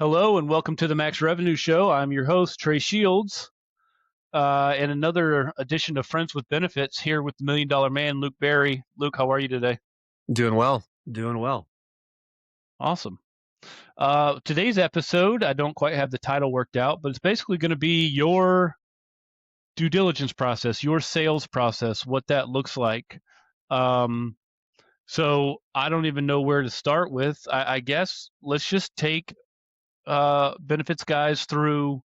Hello and welcome to the Max Revenue Show. I'm your host, Trey Shields, and another edition of Friends with Benefits here with the Million Dollar Man, Luke Berry. Luke, how are you today? Doing well. Doing well. Awesome. Today's episode, I don't quite have the title worked out, but it's basically going to be your due diligence process, your sales process, what that looks like. Um, so I don't even know where to start with. I guess let's just take benefits guys through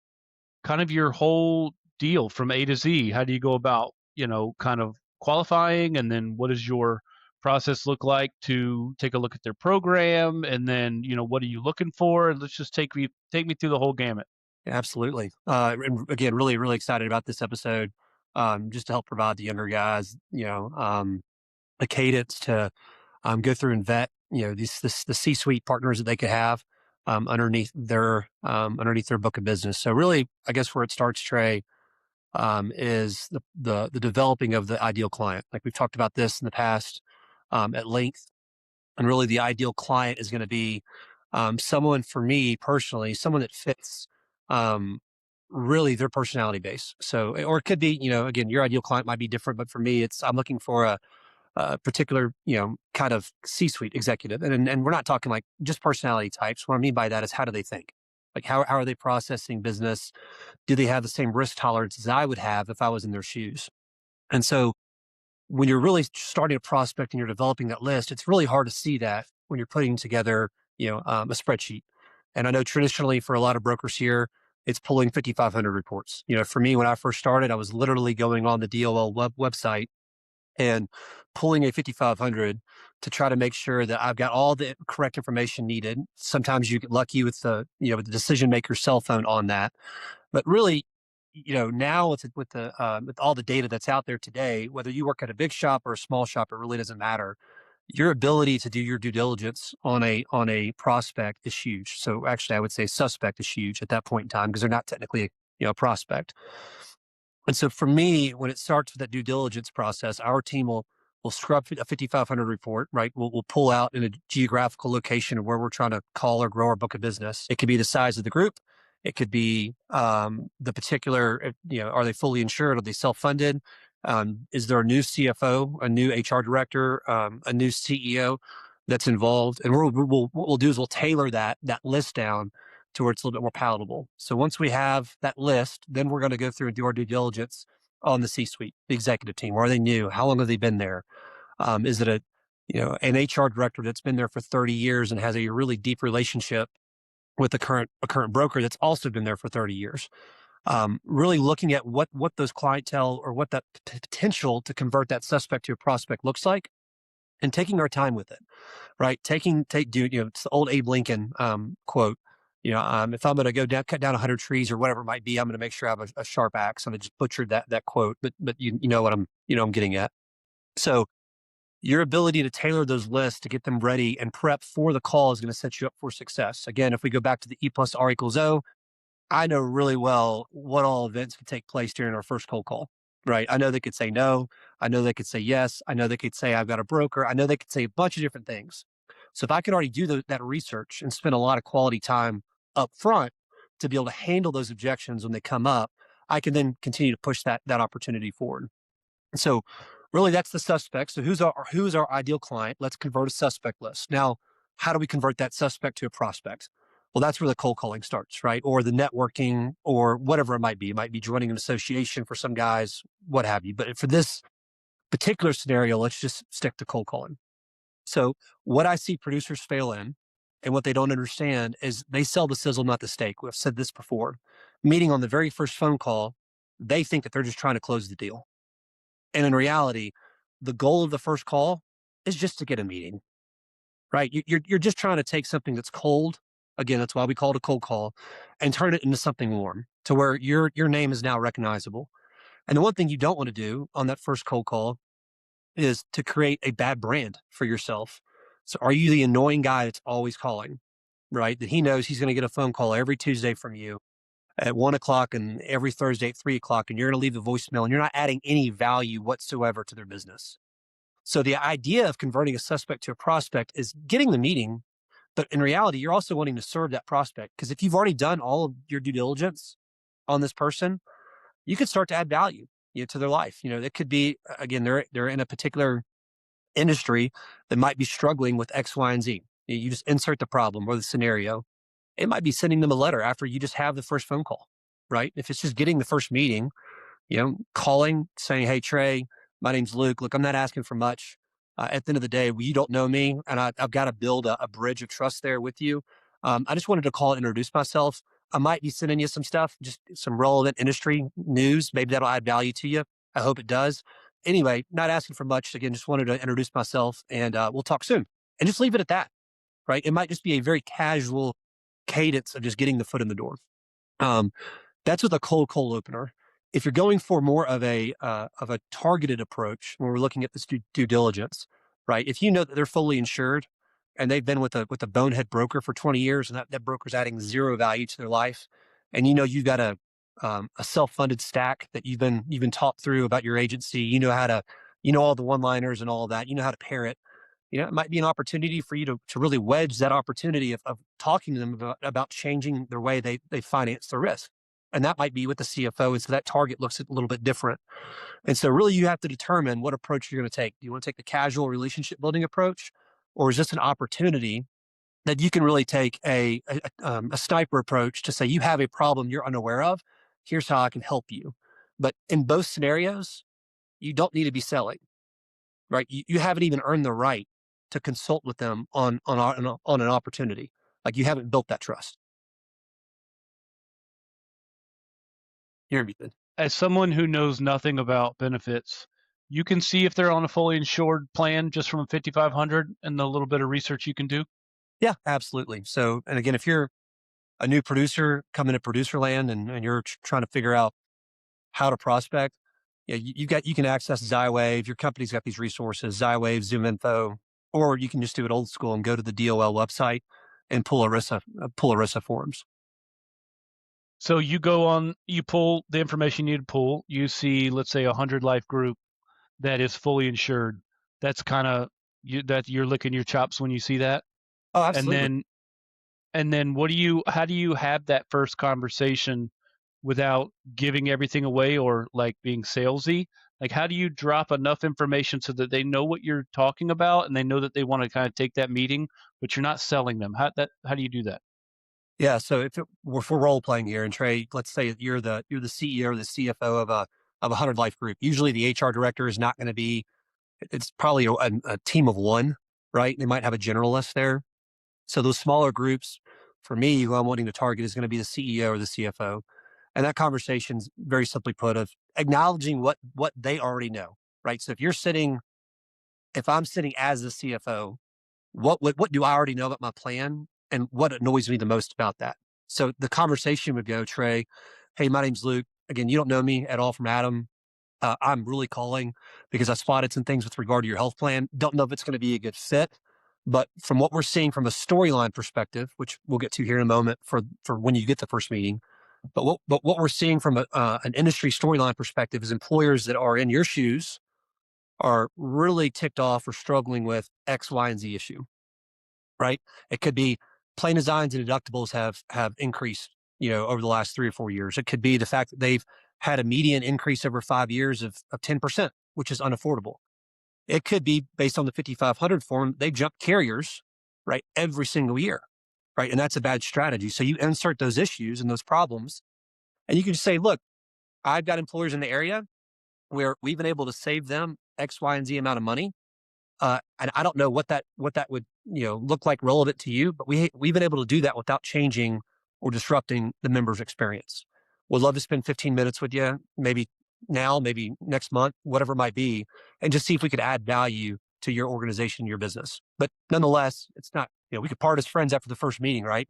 kind of your whole deal from A to Z. How do you go about, kind of qualifying, and then what does your process look like to take a look at their program, and then, what are you looking for? Let's just take me through the whole gamut. Absolutely. And again, really, really excited about this episode. Just to help provide the younger guys, a cadence to go through and vet, the C-suite partners that they could have underneath their book of business. So really, I guess where it starts, Trey, is the developing of the ideal client. Like we've talked about this in the past at length. And really, the ideal client is going to be someone, for me personally, someone that fits um, really their personality base. So, or it could be, again, your ideal client might be different, but for me, I'm looking for a particular, kind of C-suite executive, and we're not talking like just personality types. What I mean by that is how do they think? Like how are they processing business? Do they have the same risk tolerance as I would have if I was in their shoes? And so when you're really starting a prospect and you're developing that list, it's really hard to see that when you're putting together, a spreadsheet. And I know traditionally for a lot of brokers here, it's pulling 5,500 reports. For me, when I first started, I was literally going on the DOL website and pulling a 5,500 to try to make sure that I've got all the correct information needed. Sometimes you get lucky with with the decision maker's cell phone on that, but really, now with all the data that's out there today, whether you work at a big shop or a small shop, it really doesn't matter. Your ability to do your due diligence on a prospect is huge. So actually, I would say suspect is huge at that point in time because they're not technically a prospect. And so for me, when it starts with that due diligence process, our team will scrub a 5,500 report, right? We'll pull out in a geographical location of where we're trying to call or grow our book of business. It could be the size of the group. It could be the particular, are they fully insured? Are they self-funded? Is there a new CFO, a new HR director, a new CEO that's involved? And what we'll do is we'll tailor that list down to where it's a little bit more palatable. So once we have that list, then we're going to go through and do our due diligence on the C-suite, the executive team. Are they new? How long have they been there? Is it an HR director that's been there for 30 years and has a really deep relationship with a current broker that's also been there for 30 years? Really looking at what those clientele or what that potential to convert that suspect to a prospect looks like, and taking our time with it, right? It's the old Abe Lincoln quote. If I'm going to cut down 100 trees or whatever it might be, I'm going to make sure I have a sharp axe. And I just butchered that quote, but you know what I'm getting at. So your ability to tailor those lists to get them ready and prep for the call is going to set you up for success. Again, if we go back to the E plus R equals O, I know really well what all events could take place during our first cold call, right? I know they could say no. I know they could say yes. I know they could say, I've got a broker. I know they could say a bunch of different things. So if I could already do that research and spend a lot of quality time up front to be able to handle those objections when they come up, I can then continue to push that opportunity forward. So really that's the suspect. So who's our ideal client? Let's convert a suspect list. Now, how do we convert that suspect to a prospect? Well, that's where the cold calling starts, right? Or the networking or whatever it might be. It might be joining an association for some guys, what have you. But for this particular scenario, let's just stick to cold calling. So what I see producers fail in and what they don't understand is they sell the sizzle, not the steak. We've said this before. Meaning on the very first phone call, they think that they're just trying to close the deal. And in reality, the goal of the first call is just to get a meeting, right? You're just trying to take something that's cold. Again, that's why we call it a cold call, and turn it into something warm to where your name is now recognizable. And the one thing you don't want to do on that first cold call is to create a bad brand for yourself. So are you the annoying guy that's always calling, right? That he knows he's going to get a phone call every Tuesday from you at 1 o'clock and every Thursday at 3 o'clock, and you're going to leave a voicemail and you're not adding any value whatsoever to their business. So the idea of converting a suspect to a prospect is getting the meeting, But in reality, you're also wanting to serve that prospect, because if you've already done all of your due diligence on this person, you could start to add value, to their life. It could be, again, they're in a particular industry that might be struggling with X, Y, and Z. You just insert the problem or the scenario. It might be sending them a letter after you just have the first phone call, right? If it's just getting the first meeting, calling, saying, "Hey, Trey, my name's Luke. Look, I'm not asking for much. At the end of the day, you don't know me, and I've got to build a bridge of trust there with you. I just wanted to call and introduce myself. I might be sending you some stuff, just some relevant industry news. Maybe that'll add value to you. I hope it does. Anyway, not asking for much. Again, just wanted to introduce myself, and we'll talk soon. And just leave it at that, right? It might just be a very casual cadence of just getting the foot in the door. Um, that's with a cold opener. If you're going for more of a targeted approach, when we're looking at this due diligence, right? If you know that they're fully insured and they've been with a bonehead broker for 20 years, and that broker's adding zero value to their life, and you've got a self-funded stack that you've been taught through about your agency, all the one-liners and all of that, how to pair it. It might be an opportunity for you to really wedge that opportunity of talking to them about changing their way they finance their risk. And that might be with the CFO. And so that target looks a little bit different. And so really you have to determine what approach you're going to take. Do you want to take the casual relationship building approach? Or is this an opportunity that you can really take a sniper approach to say, you have a problem you're unaware of? Here's how I can help you. But in both scenarios, you don't need to be selling, right? You haven't even earned the right to consult with them on an opportunity. Like, you haven't built that trust. You're muted. As someone who knows nothing about benefits, you can see if they're on a fully insured plan just from a 5,500 and the little bit of research you can do. Yeah, absolutely. So, and again, if you're a new producer coming to producer land, and you're trying to figure out how to prospect, yeah, you can access Xywave. Your company's got these resources, Xywave, ZoomInfo, or you can just do it old school and go to the DOL website and pull ERISA forms. So you go on, you pull the information you need to pull. You see, let's say, 100 life group that is fully insured. That's kind of that you're licking your chops when you see that. Oh, And absolutely. then how do you have that first conversation without giving everything away or like being salesy? Like, how do you drop enough information so that they know what you're talking about and they know that they want to kind of take that meeting, but you're not selling them? How do you do that? Yeah. So if we're role playing here, and Trey, let's say you're the CEO or the CFO of a 100 life group. Usually, the HR director is not going to be. It's probably a team of one, right? They might have a generalist there. So those smaller groups, for me, who I'm wanting to target is going to be the CEO or the CFO. And that conversation's very simply put of acknowledging what they already know, right? So if I'm sitting as the CFO, what do I already know about my plan, and what annoys me the most about that? So the conversation would go, Trey, hey, my name's Luke. Again, you don't know me at all from Adam. I'm really calling because I spotted some things with regard to your health plan. Don't know if it's going to be a good fit, but from what we're seeing from a storyline perspective, which we'll get to here in a moment for when you get the first meeting, but what we're seeing from an industry storyline perspective is employers that are in your shoes are really ticked off or struggling with X, Y, and Z issue, right? It could be plan designs and deductibles have increased, over the last 3 or 4 years. It could be the fact that they've had a median increase over 5 years of 10%, which is unaffordable. It could be based on the 5,500 form, they jump carriers, right, every single year, right? And that's a bad strategy. So you insert those issues and those problems, and you can just say, look, I've got employers in the area where we've been able to save them X, Y, and Z amount of money. And I don't know what that would look like relevant to you, but we've been able to do that without changing or disrupting the member's experience. Would love to spend 15 minutes with you, maybe now, maybe next month, whatever it might be, and just see if we could add value to your organization, your business. But nonetheless, it's not, we could part as friends after the first meeting, right?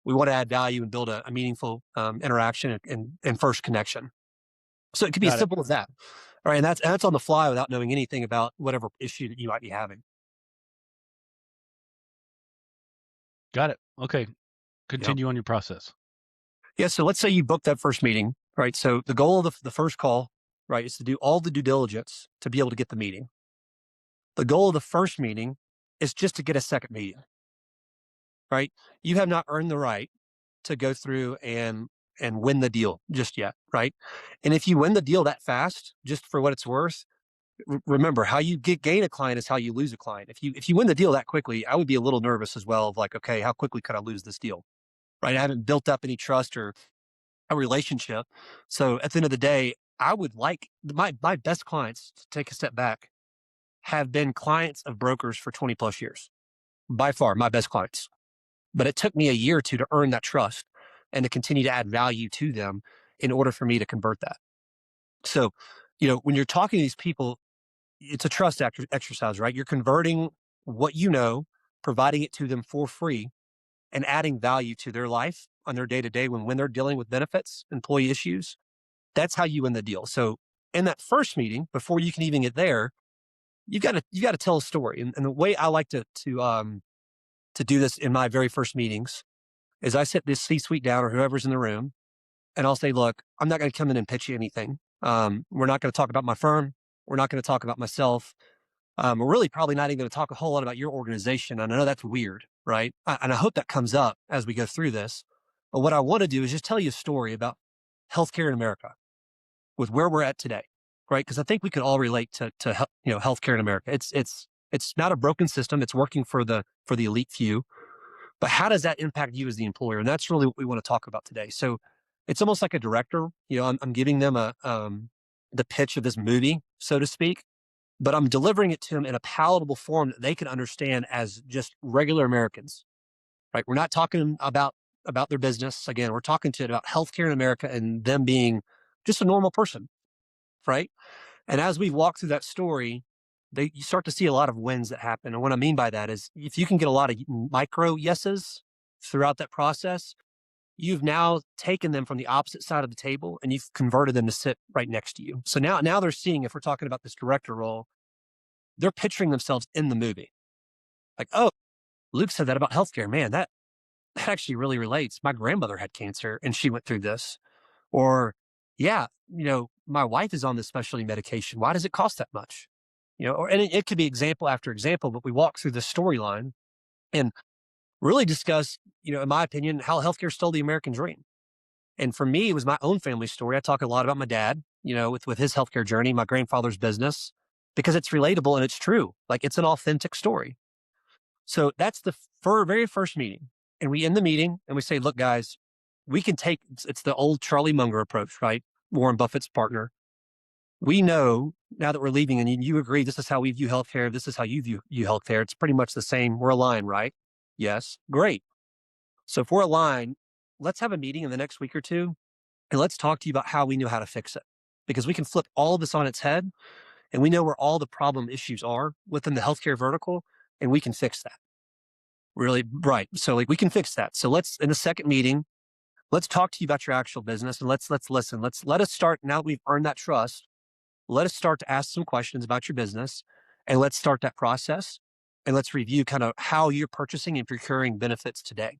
We want to add value and build a meaningful interaction and first connection. So it could be as Got it. simple as that. All right. And that's on the fly without knowing anything about whatever issue that you might be having. Got it. Okay. Yep. Continue on your process. Yeah. So let's say you booked that first meeting, right? So the goal of the first call, right, is to do all the due diligence to be able to get the meeting. The goal of the first meeting is just to get a second meeting. right? You have not earned the right to go through and win the deal just yet, right? And if you win the deal that fast, just for what it's worth, remember how you gain a client is how you lose a client. If you win the deal that quickly, I would be a little nervous as well of like, okay, how quickly could I lose this deal? Right? I haven't built up any trust or a relationship. So at the end of the day, I would like my best clients, to take a step back, have been clients of brokers for 20 plus years. By far, my best clients. But it took me a year or two to earn that trust and to continue to add value to them in order for me to convert that. So, when you're talking to these people, it's a trust exercise, right? You're converting what you know, providing it to them for free, and adding value to their life on their day to day when they're dealing with benefits, employee issues. That's how you win the deal. So, in that first meeting, before you can even get there, you got to tell a story. And the way I like to do this in my very first meetings is I sit this C-suite down or whoever's in the room, and I'll say, look, I'm not going to come in and pitch you anything. We're not going to talk about my firm. We're not going to talk about myself. We're really probably not even going to talk a whole lot about your organization. And I know that's weird, right? And I hope that comes up as we go through this. But what I want to do is just tell you a story about healthcare in America with where we're at today, right? Because I think we can all relate to healthcare in America. It's not a broken system. It's working for the elite few. But how does that impact you as the employer? And that's really what we want to talk about today. So it's almost like a director. I'm giving them the pitch of this movie, so to speak, but I'm delivering it to them in a palatable form that they can understand as just regular Americans, right? We're not talking about their business. Again, we're talking to about healthcare in America and them being just a normal person, right? And as we walk through that story, you start to see a lot of wins that happen. And what I mean by that is if you can get a lot of micro yeses throughout that process, you've now taken them from the opposite side of the table and you've converted them to sit right next to you. So now they're seeing, if we're talking about this director role, they're picturing themselves in the movie. Like, oh, Luke said that about healthcare. Man, that actually really relates. My grandmother had cancer and she went through this. Or, yeah, my wife is on this specialty medication. Why does it cost that much? And it could be example after example, but we walk through the storyline and really discuss, in my opinion, how healthcare stole the American dream. And for me, it was my own family story. I talk a lot about my dad, with his healthcare journey, my grandfather's business, because it's relatable and it's true. Like it's an authentic story. So that's the very first meeting. And we end the meeting and we say, look, guys, we can take it's the old Charlie Munger approach, right? Warren Buffett's partner. We know now that we're leaving and you agree, this is how we view healthcare. This is how you view healthcare. It's pretty much the same. We're aligned, right? Yes. Great. So if we're aligned, let's have a meeting in the next week or two and let's talk to you about how we know how to fix it because we can flip all of this on its head and we know where all the problem issues are within the healthcare vertical and we can fix that. Really, right. So like we can fix that. So let's, in the second meeting, let's talk to you about your actual business and let's listen. Let us start now that we've earned that trust. Let us start to ask some questions about your business and let's start that process and let's review kind of how you're purchasing and procuring benefits today.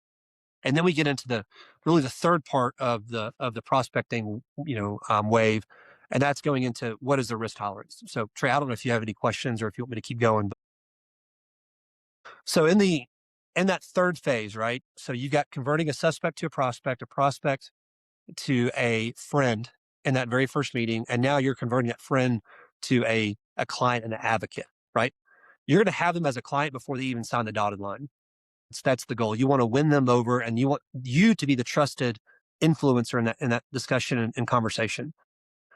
And then we get into the third part of the prospecting, wave. And that's going into what is the risk tolerance. So Trey, I don't know if you have any questions or if you want me to keep going. So in that third phase, right? So you got converting a suspect to a prospect to a friend in that very first meeting. And now you're converting that friend to a client and an advocate, right? You're going to have them as a client before they even sign the dotted line. That's the goal. You want to win them over and you want you to be the trusted influencer in that discussion and conversation.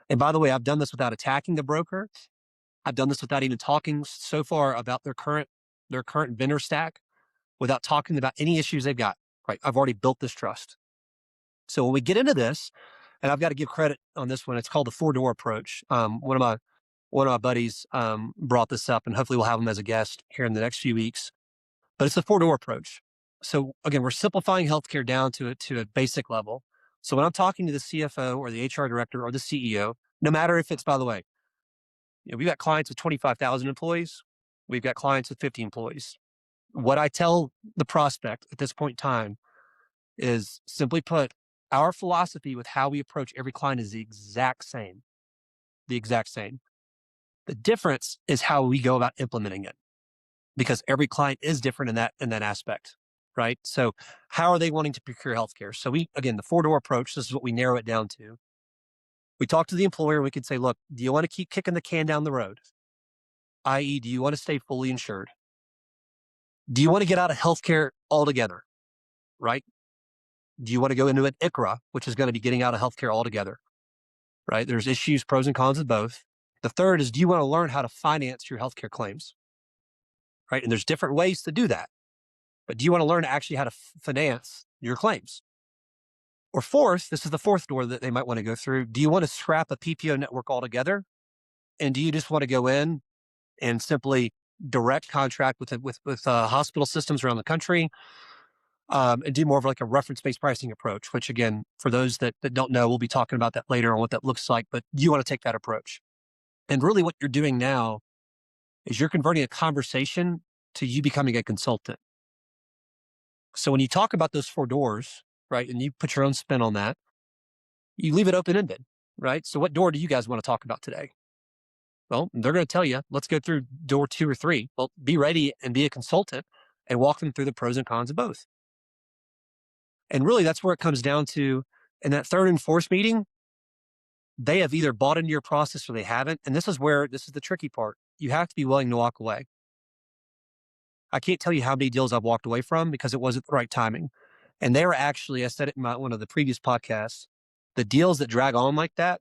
And by the way, I've done this without attacking the broker. I've done this without even talking so far about their current vendor stack, without talking about any issues they've got. Right. I've already built this trust. So when we get into this, and I've got to give credit on this one, it's called the 4-door approach. One of my buddies brought this up, and hopefully we'll have him as a guest here in the next few weeks. But it's a 4-door approach. So again, we're simplifying healthcare down to a basic level. So when I'm talking to the CFO or the HR director or the CEO, no matter if it's, by the way, we've got clients with 25,000 employees, we've got clients with 50 employees. What I tell the prospect at this point in time is simply put, our philosophy with how we approach every client is the exact same. The exact same. The difference is how we go about implementing it, because every client is different in that aspect. right? So how are they wanting to procure healthcare? So again, the 4-door approach, this is what we narrow it down to. We talk to the employer, we could say, look, do you want to keep kicking the can down the road? I.e., do you want to stay fully insured? Do you want to get out of healthcare altogether? Right? Do you want to go into an ICRA, which is going to be getting out of healthcare altogether? Right? There's issues, pros and cons of both. The third is, do you want to learn how to finance your healthcare claims? Right? And there's different ways to do that. But do you want to learn actually how to finance your claims? Or fourth, this is the fourth door that they might want to go through. Do you want to scrap a PPO network altogether? And do you just want to go in and simply direct contract with hospital systems around the country, and do more of like a reference-based pricing approach, which again, for those that don't know, we'll be talking about that later on what that looks like, but you want to take that approach. And really what you're doing now is you're converting a conversation to you becoming a consultant. So when you talk about those 4 doors, right, and you put your own spin on that, you leave it open-ended, right? So what door do you guys want to talk about today? Well, they're going to tell you, let's go through door 2 or 3. Well, be ready and be a consultant and walk them through the pros and cons of both. And really, that's where it comes down to. In that third and fourth meeting, they have either bought into your process or they haven't. And this is the tricky part. You have to be willing to walk away. I can't tell you how many deals I've walked away from because it wasn't the right timing. And they were actually, I said it in one of the previous podcasts, the deals that drag on like that,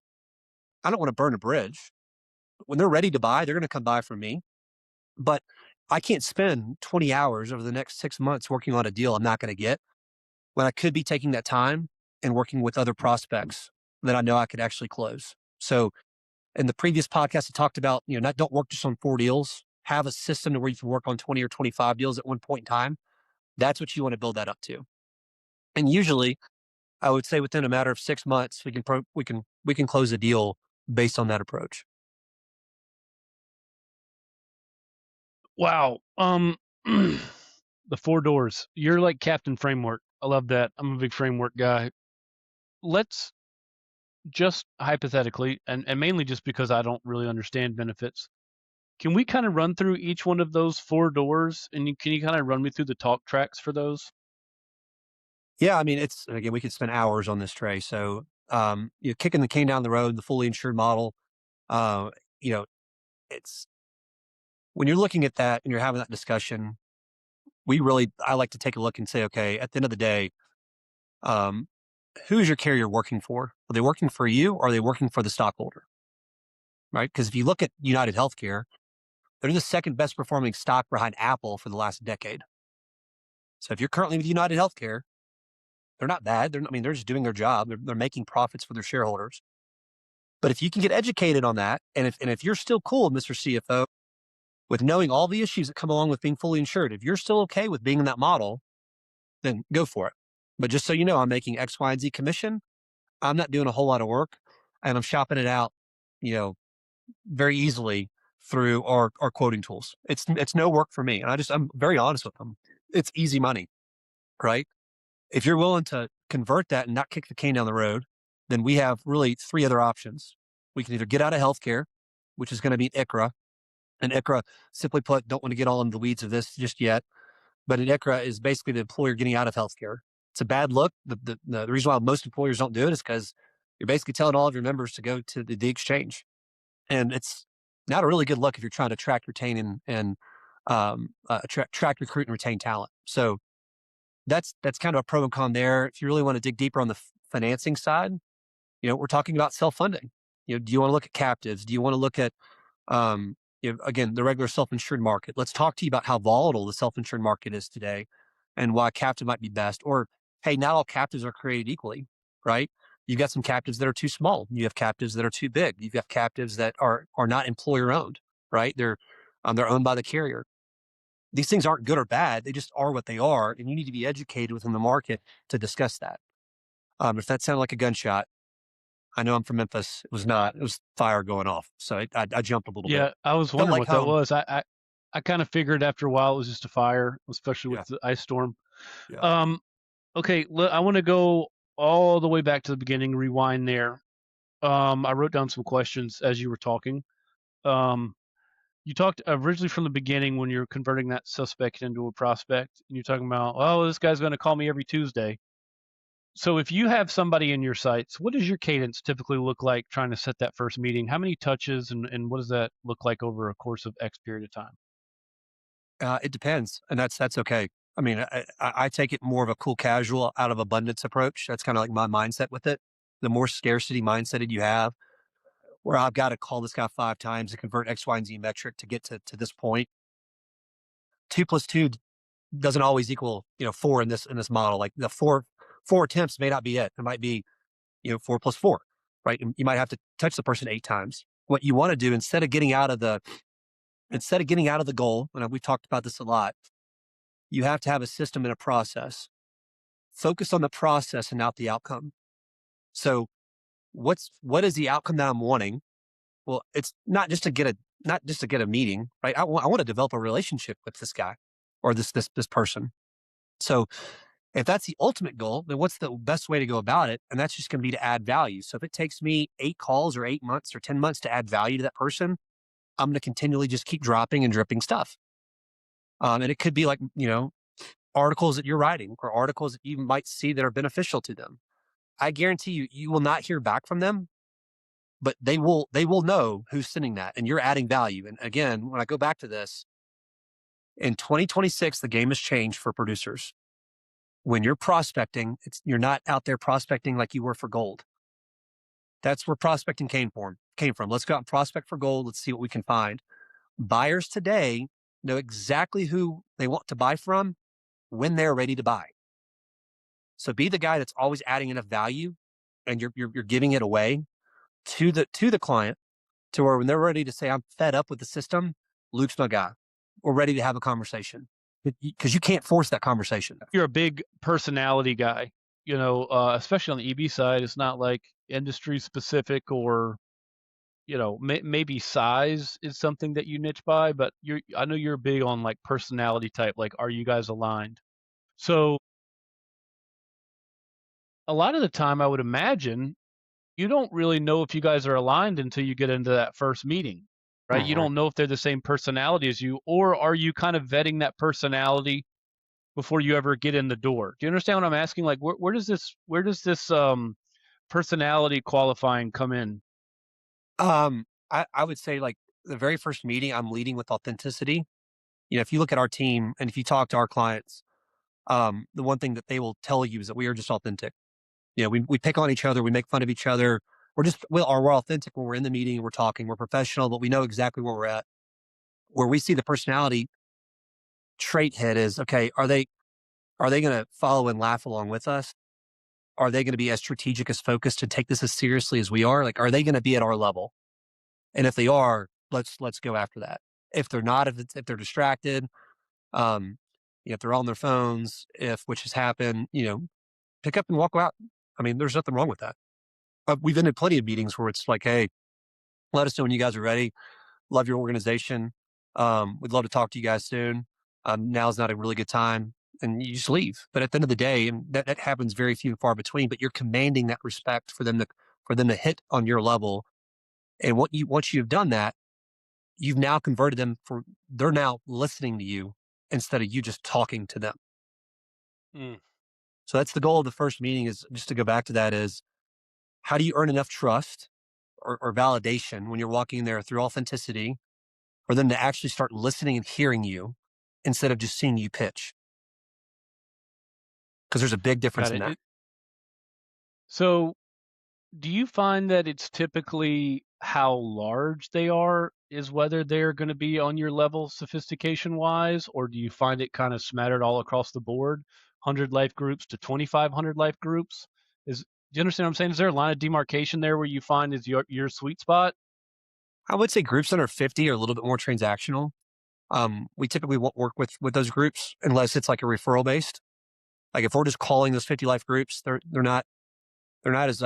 I don't want to burn a bridge. When they're ready to buy, they're going to come buy from me. But I can't spend 20 hours over the next 6 months working on a deal I'm not going to get when I could be taking that time and working with other prospects that I know I could actually close. So in the previous podcast, I talked about, don't work just on 4 deals, have a system to where you can work on 20 or 25 deals at one point in time. That's what you want to build that up to. And usually I would say within a matter of 6 months, we can close a deal based on that approach. Wow. The 4 doors. You're like Captain Framework. I love that. I'm a big framework guy. Let's just hypothetically, and mainly just because I don't really understand benefits, can we kind of run through each one of those 4 doors? And can you kind of run me through the talk tracks for those? Yeah, I mean, again, we could spend hours on this, Trey. So, you're kicking the can down the road, the fully insured model. Uh, you know, it's when you're looking at that and you're having that discussion, I like to take a look and say, okay, at the end of the day, um, who's your carrier working for? Are they working for you or are they working for the stockholder? Right? Because if you look at United Healthcare, they're the second best performing stock behind Apple for the last decade. So if you're currently with United Healthcare, they're not bad. They're just doing their job. They're making profits for their shareholders. But if you can get educated on that, and if you're still cool, Mr. CFO, with knowing all the issues that come along with being fully insured, if you're still okay with being in that model, then go for it. But just so you know, I'm making X, Y, and Z commission. I'm not doing a whole lot of work, and I'm shopping it out, you know, very easily through our quoting tools. It's no work for me, and I'm very honest with them. It's easy money, right? If you're willing to convert that and not kick the can down the road, then we have really 3 other options. We can either get out of healthcare, which is going to be ICRA, and ICRA, simply put, don't want to get all into the weeds of this just yet, but an ICRA is basically the employer getting out of healthcare. It's a bad look. The reason why most employers don't do it is because you're basically telling all of your members to go to the exchange, and it's not a really good look if you're trying to attract, retain, and recruit, and retain talent. So that's kind of a pro and con there. If you really want to dig deeper on the financing side, we're talking about self funding. Do you want to look at captives? Do you want to look at again, the regular self-insured market? Let's talk to you about how volatile the self-insured market is today and why captive might be best. Or, hey, not all captives are created equally, right? You've got some captives that are too small. You have captives that are too big. You've got captives that are not employer owned, right? They're owned by the carrier. These things aren't good or bad. They just are what they are. And you need to be educated within the market to discuss that. If that sounded like a gunshot, I know I'm from Memphis. It was not. It was fire going off. So I jumped a little bit. Yeah, I was Felt wondering like what that home. was. I kind of figured after a while it was just a fire, especially with Yeah. the ice storm. Yeah. Um, okay, I want to go all the way back to the beginning, rewind there. I wrote down some questions as you were talking. Um, You talked originally from the beginning when you're converting that suspect into a prospect, and you're talking about, oh, this guy's going to call me every Tuesday. So if you have somebody in your sites, what does your cadence typically look like trying to set that first meeting? How many touches and what does that look like over a course of X period of time? It depends, and that's okay. I mean, I take it more of a cool casual out of abundance approach. That's kind of like my mindset with it. The more scarcity mindset you have, where I've got to call this guy 5 times to convert X, Y, and Z metric to get to this point. 2 plus 2 doesn't always equal 4 in this model. Like the four attempts may not be it. It might be 4 plus 4, right? And you might have to touch the person 8 times. What you want to do instead of getting out of the goal, and we've talked about this a lot, you have to have a system and a process. Focus on the process and not the outcome. So what is the outcome that I'm wanting? Well, it's not just to get a meeting, right? I want to develop a relationship with this guy or this person. So if that's the ultimate goal, then what's the best way to go about it? And that's just going to be to add value. So if it takes me 8 calls or 8 months or 10 months to add value to that person, I'm going to continually just keep dropping and dripping stuff. And it could be like, articles that you're writing or articles that you might see that are beneficial to them. I guarantee you will not hear back from them, but they will know who's sending that and you're adding value. And again, when I go back to this, in 2026, the game has changed for producers. When you're prospecting, you're not out there prospecting like you were for gold. That's where prospecting came from. Let's go out and prospect for gold. Let's see what we can find. Buyers today know exactly who they want to buy from when they're ready to buy. So be the guy that's always adding enough value and you're giving it away to the client to where when they're ready to say, I'm fed up with the system, Luke's my guy. We're ready to have a conversation because you can't force that conversation. You're a big personality guy, especially on the EB side. It's not like industry specific or maybe size is something that you niche by, but I know you're big on like personality type. Like, are you guys aligned? So a lot of the time, I would imagine you don't really know if you guys are aligned until you get into that first meeting, right? You Mhm. don't know if they're the same personality as you, or are you kind of vetting that personality before you ever get in the door? Do you understand what I'm asking? Like, where does this personality qualifying come in? I would say like the very first meeting, I'm leading with authenticity. If you look at our team and if you talk to our clients, the one thing that they will tell you is that we are just authentic. We pick on each other, we make fun of each other. We're authentic when we're in the meeting, we're talking, we're professional, but we know exactly where we're at. Where we see the personality trait hit is okay, are they going to follow and laugh along with us? Are they going to be as strategic as focused and take this as seriously as we are? Like, are they going to be at our level? And if they are, let's go after that. If they're not, if they're distracted, um, if they're on their phones, which has happened, pick up and walk out. I mean, there's nothing wrong with that. We've ended plenty of meetings where it's like, hey, let us know when you guys are ready. Love your organization. We'd love to talk to you guys soon. Now's not a really good time. And you just leave. But at the end of the day, and that happens very few and far between, but you're commanding that respect for them to hit on your level. And once you've done that, you've now converted them they're now listening to you instead of you just talking to them. Mm, So that's the goal of the first meeting is just to go back to that is how do you earn enough trust or validation when you're walking in there through authenticity for them to actually start listening and hearing you instead of just seeing you pitch? Because there's a big difference got in it. that. So do you find that it's typically how large they are is whether they're going to be on your level sophistication wise, or do you find it kind of smattered all across the board, 100 life groups to 2,500 life groups? Do you understand what I'm saying? Is there a line of demarcation there where you find is your sweet spot? I would say groups under 50 are a little bit more transactional. We typically won't work with those groups unless it's like a referral based. Like if we're just calling those 50 life groups, they're not as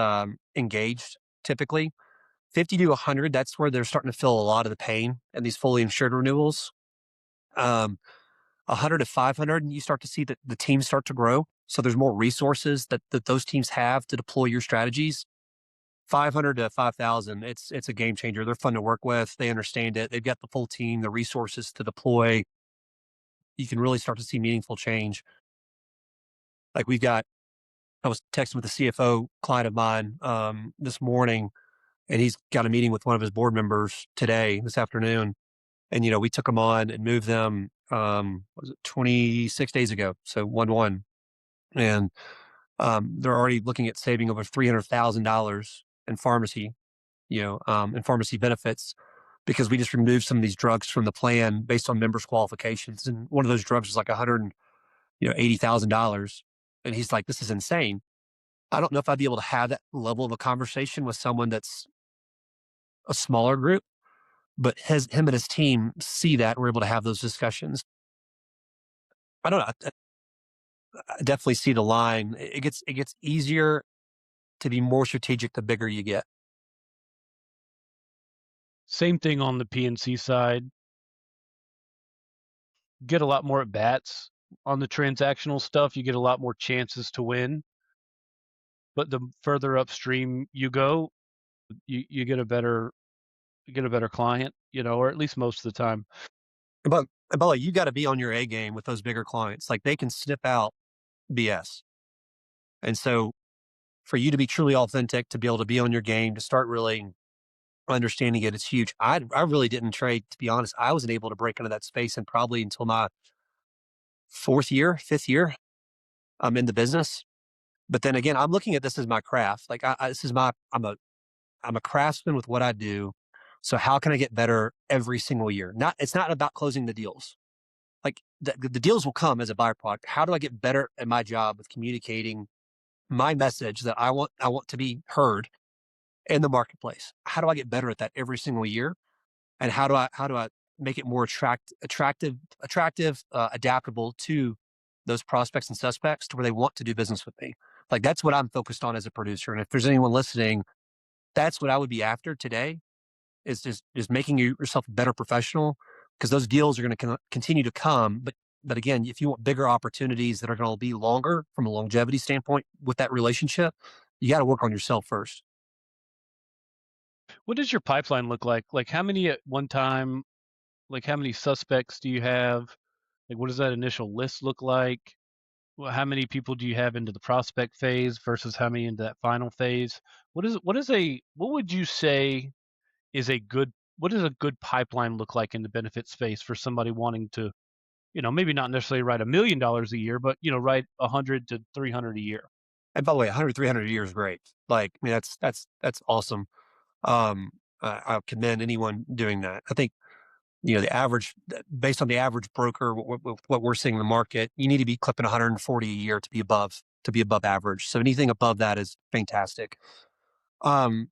engaged typically. 50 to 100, that's where they're starting to feel a lot of the pain and these fully insured renewals. Um, 100 to 500, and you start to see that the teams start to grow. So there's more resources that those teams have to deploy your strategies. 500 to 5,000, it's a game changer. They're fun to work with. They understand it. They've got the full team, the resources to deploy. You can really start to see meaningful change. Like I was texting with the CFO client of mine this morning, and he's got a meeting with one of his board members today, this afternoon. And we took them on and moved them. Was it 26 days ago? So 1-1, and they're already looking at saving over $300,000 in pharmacy, in pharmacy benefits, because we just removed some of these drugs from the plan based on members' qualifications. And one of those drugs was like $180,000. And he's like, "This is insane." I don't know if I'd be able to have that level of a conversation with someone that's a smaller group, but him and his team see that, and we're able to have those discussions. I don't know. I definitely see the line. It gets easier to be more strategic the bigger you get. Same thing on the PNC side. Get a lot more at bats on the transactional stuff. You get a lot more chances to win. But the further upstream you go, you get a better client, or at least most of the time. But like, you got to be on your A game with those bigger clients. Like, they can sniff out BS, and so for you to be truly authentic, to be able to be on your game, to start really understanding it, it's huge. I really didn't trade, to be honest. I wasn't able to break into that space and probably until my fourth year, fifth year, I'm in the business. But then again, I'm looking at this as my craft. Like, this is I'm a craftsman with what I do. So how can I get better every single year? It's not about closing the deals. Like, the deals will come as a byproduct. How do I get better at my job with communicating my message that I want to be heard in the marketplace? How do I get better at that every single year? And how do I make it more attractive, adaptable to those prospects and suspects to where they want to do business with me? Like, that's what I'm focused on as a producer. And if there's anyone listening, that's what I would be after today, is just making yourself a better professional, because those deals are going to continue to come. But again, if you want bigger opportunities that are going to be longer from a longevity standpoint with that relationship, you got to work on yourself first. What does your pipeline look like? Like, how many at one time? Like, how many suspects do you have? Like, what does that initial list look like? Well, how many people do you have into the prospect phase versus how many into that final phase? What would you say is a good what does a good pipeline look like in the benefit space for somebody wanting to, maybe not necessarily write $1 million a year, but write 100 to 300 a year? And by the way, 100, 300 a year is great. Like, I mean, that's awesome. I commend anyone doing that. I think, the average, based on the average broker, what we're seeing in the market, you need to be clipping 140 a year to be above average. So anything above that is fantastic. Um,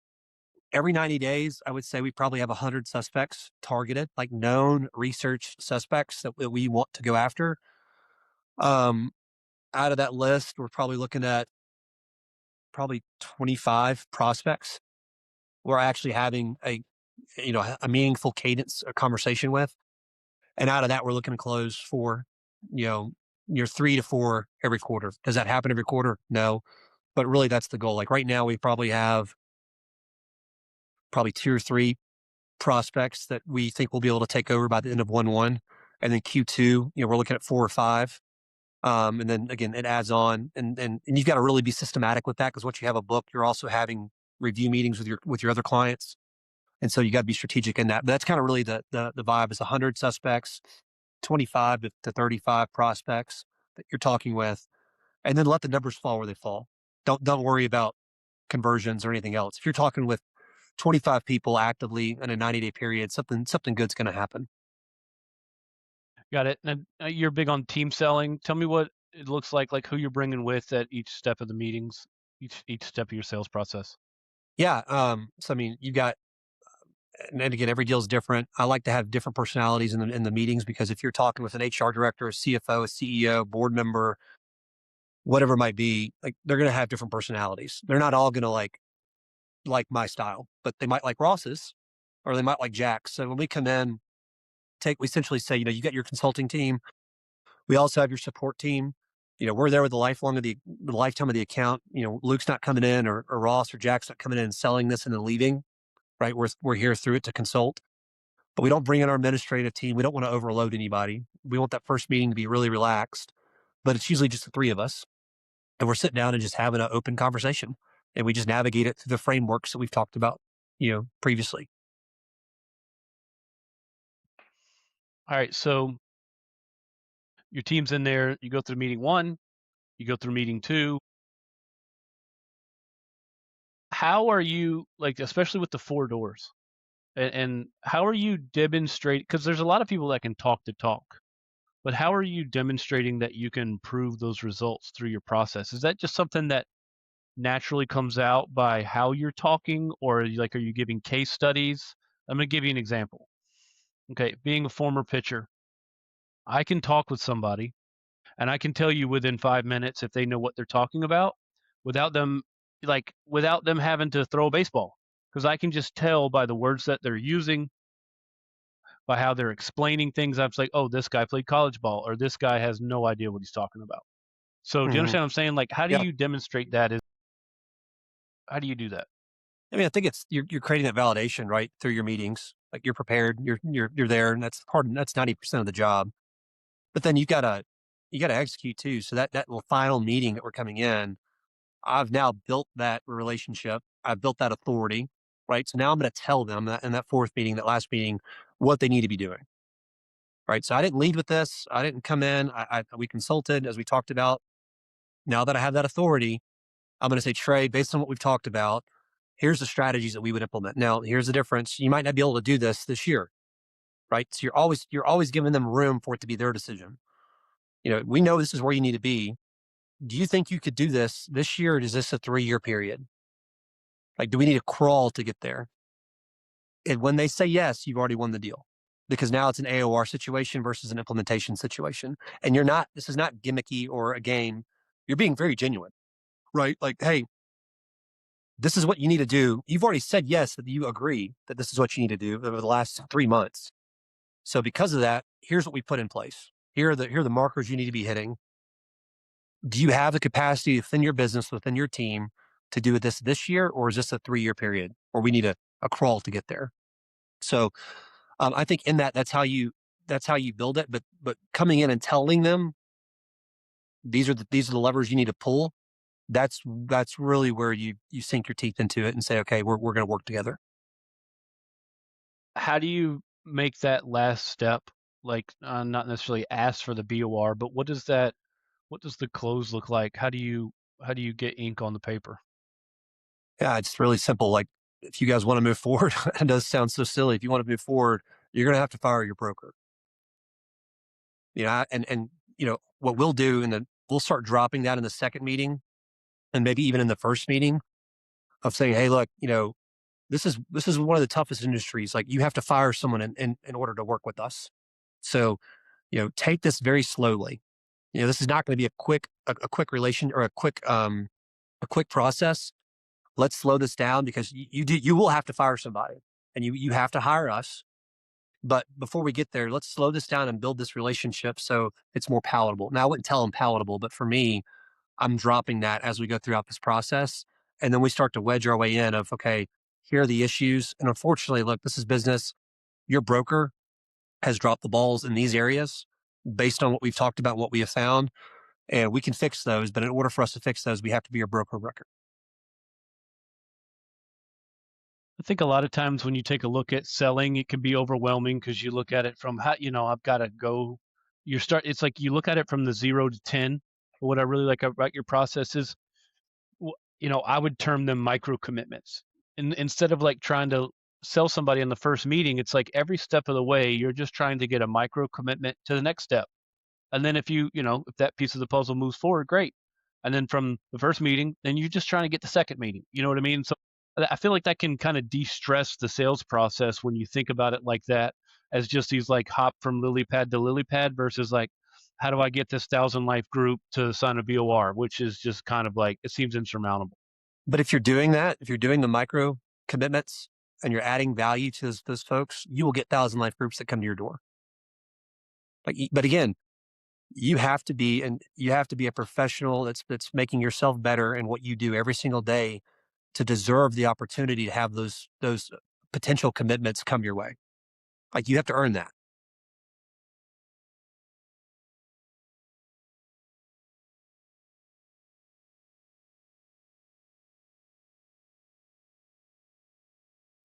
every 90 days, I would say we probably have 100 suspects targeted, like known research suspects that we want to go after. Um, out of that list, we're probably looking at probably 25 prospects we're actually having a meaningful cadence, a conversation with. And out of that, we're looking to close for, you know, your 3 to 4 every quarter. Does that happen every quarter? No. But really, that's the goal. Like, right now, we probably have probably 2 or 3 prospects that we think we'll be able to take over by the end of 1-1. And then Q2, we're looking at 4 or 5. And then again, it adds on, and you've got to really be systematic with that, because once you have a book, you're also having review meetings with your other clients, and so you got to be strategic in that. But that's kind of really the vibe, is 100 suspects, 25 to 35 prospects that you're talking with, and then let the numbers fall where they fall. Don't worry about conversions or anything else. If you're talking with 25 people actively in a 90-day period, something good's going to happen. Got it. And you're big on team selling. Tell me what it looks like who you're bringing with at each step of the meetings, each step of your sales process. Yeah. So I mean, you got, and again, every deal is different. I like to have different personalities in the meetings, because if you're talking with an HR director, a CFO, a CEO, board member, whatever it might be, like, they're going to have different personalities. They're not all going to like my style, but they might like Ross's, or they might like Jack's. So when we come in, we essentially say, you got your consulting team. We also have your support team. We're there with the lifetime of the account. Luke's not coming in, or Ross or Jack's not coming in and selling this and then leaving. Right? We're here through it to consult, but we don't bring in our administrative team. We don't want to overload anybody. We want that first meeting to be really relaxed, but it's usually just the three of us, and we're sitting down and just having an open conversation, and we just navigate it through the frameworks that we've talked about, previously. All right, so your team's in there. You go through meeting one, you go through meeting two. How are you, like, especially with the four doors, and how are you demonstrating? Because there's a lot of people that can talk the talk, but how are you demonstrating that you can prove those results through your process? Is that just something that naturally comes out by how you're talking, or are you giving case studies? I'm going to give you an example. Okay, being a former pitcher, I can talk with somebody and I can tell you within 5 minutes if they know what they're talking about without them without them having to throw a baseball, because I can just tell by the words that they're using, by how they're explaining things. I'm like, oh, this guy played college ball, or this guy has no idea what he's talking about. So do you Hmm. understand what I'm saying? Like, how do Yeah. you demonstrate that? How do you do that? I mean, I think it's you're creating that validation right through your meetings. Like, you're prepared, you're there, and that's hard. That's 90% of the job. But then you gotta execute too. So that little final meeting that we're coming in, I've now built that relationship. I've built that authority, right? So now I'm going to tell them that in that fourth meeting, that last meeting, what they need to be doing, right? So I didn't lead with this. I didn't come in. We consulted as we talked about. Now that I have that authority, I'm going to say, Trey, based on what we've talked about, here's the strategies that we would implement. Now, here's the difference. You might not be able to do this year, right? So you're always giving them room for it to be their decision. We know this is where you need to be. Do you think you could do this year, or is this a 3-year period? Like, do we need to crawl to get there? And when they say yes, you've already won the deal, because now it's an AOR situation versus an implementation situation. And this is not gimmicky or a game. You're being very genuine, right? Like, hey, this is what you need to do. You've already said yes, that you agree that this is what you need to do over the last 3 months. So because of that, here's what we put in place. Here are the markers you need to be hitting. Do you have the capacity within your business, within your team, to do this year, or is this a 3-year period, or we need a crawl to get there? So I think in that's how you build it. But coming in and telling them these are the levers you need to pull. That's really where you sink your teeth into it and say, okay, we're going to work together. How do you make that last step? Like, not necessarily ask for the BOR, but what does the close look like? How do you get ink on the paper? Yeah, it's really simple. Like, if you guys want to move forward, it does sound so silly. If you want to move forward, you're going to have to fire your broker. And what we'll do, we'll start dropping that in the second meeting, and maybe even in the first meeting, of saying, hey, look, this is one of the toughest industries. Like, you have to fire someone in order to work with us. So, take this very slowly. This is not going to be a quick relation, or a quick process. Let's slow this down, because you will have to fire somebody, and you have to hire us. But before we get there, let's slow this down and build this relationship so it's more palatable. Now, I wouldn't tell them palatable, but for me, I'm dropping that as we go throughout this process. And then we start to wedge our way in of, okay, here are the issues. And unfortunately, look, this is business. Your broker has dropped the balls in these areas based on what we've talked about, what we have found, and we can fix those. But in order for us to fix those, we have to be your broker of record. I think a lot of times when you take a look at selling, it can be overwhelming because you look at it from I've got to go. It's like you look at it from the 0 to 10. But what I really like about your process is, I would term them micro commitments. And instead of like trying to sell somebody in the first meeting, it's like every step of the way, you're just trying to get a micro commitment to the next step. And then if that piece of the puzzle moves forward, great. And then from the first meeting, then you're just trying to get the second meeting. You know what I mean? So I feel like that can kind of de-stress the sales process when you think about it like that, as just these like hop from lily pad to lily pad versus like, how do I get this 1,000 life group to sign a BOR, which is just kind of like, it seems insurmountable. But if you're doing that, if you're doing the micro commitments and you're adding value to those folks, you will get 1,000 life groups that come to your door. But again, you have to be a professional that's making yourself better in what you do every single day to deserve the opportunity to have those potential commitments come your way. Like, you have to earn that.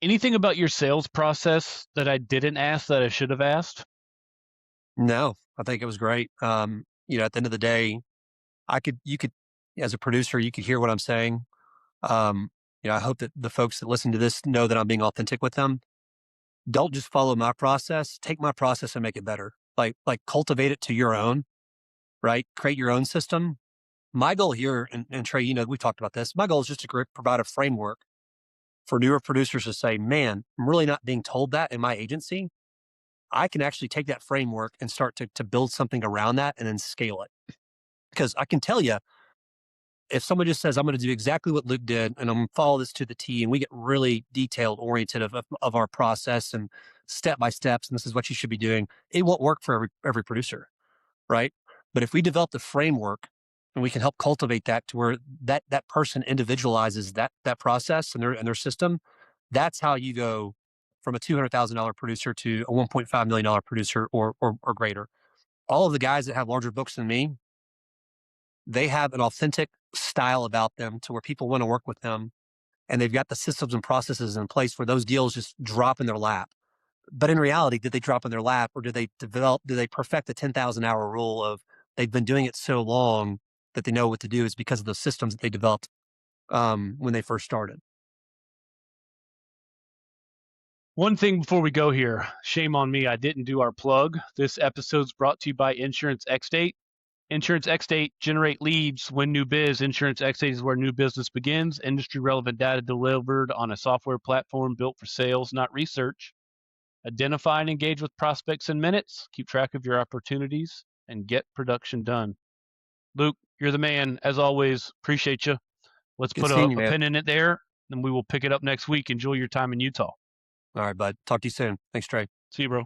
Anything about your sales process that I didn't ask that I should have asked? No, I think it was great. At the end of the day, you could, as a producer, you could hear what I'm saying. Um, I hope that the folks that listen to this know that I'm being authentic with them. Don't just follow my process. Take my process and make it better. Like cultivate it to your own, right? Create your own system. My goal here, and Trey, we talked about this. My goal is just to provide a framework for newer producers to say, man, I'm really not being told that in my agency. I can actually take that framework and start to build something around that and then scale it. Because I can tell you, if someone just says, I'm going to do exactly what Luke did and I'm going to follow this to the T, and we get really detailed oriented of our process and step by steps, and this is what you should be doing, it won't work for every producer, right? But if we develop the framework and we can help cultivate that to where that person individualizes that process and their system, that's how you go from a $200,000 producer to a $1.5 million producer or greater. All of the guys that have larger books than me, they have an authentic style about them to where people want to work with them, and they've got the systems and processes in place where those deals just drop in their lap. But in reality, did they drop in their lap, or did they perfect the 10,000 hour rule of they've been doing it so long that they know what to do? Is because of the systems that they developed when they first started. One thing before we go here, shame on me, I didn't do our plug. This episode's brought to you by Insurance Xdate. Insurance Xdate, generate leads, win new biz. Insurance Xdate is where new business begins. Industry relevant data delivered on a software platform built for sales, not research. Identify and engage with prospects in minutes. Keep track of your opportunities and get production done. Luke, you're the man. As always, appreciate you. Let's Good put seeing you, a man. pin in it there, and we will pick it up next week. Enjoy your time in Utah. All right, bud. Talk to you soon. Thanks, Trey. See you, bro.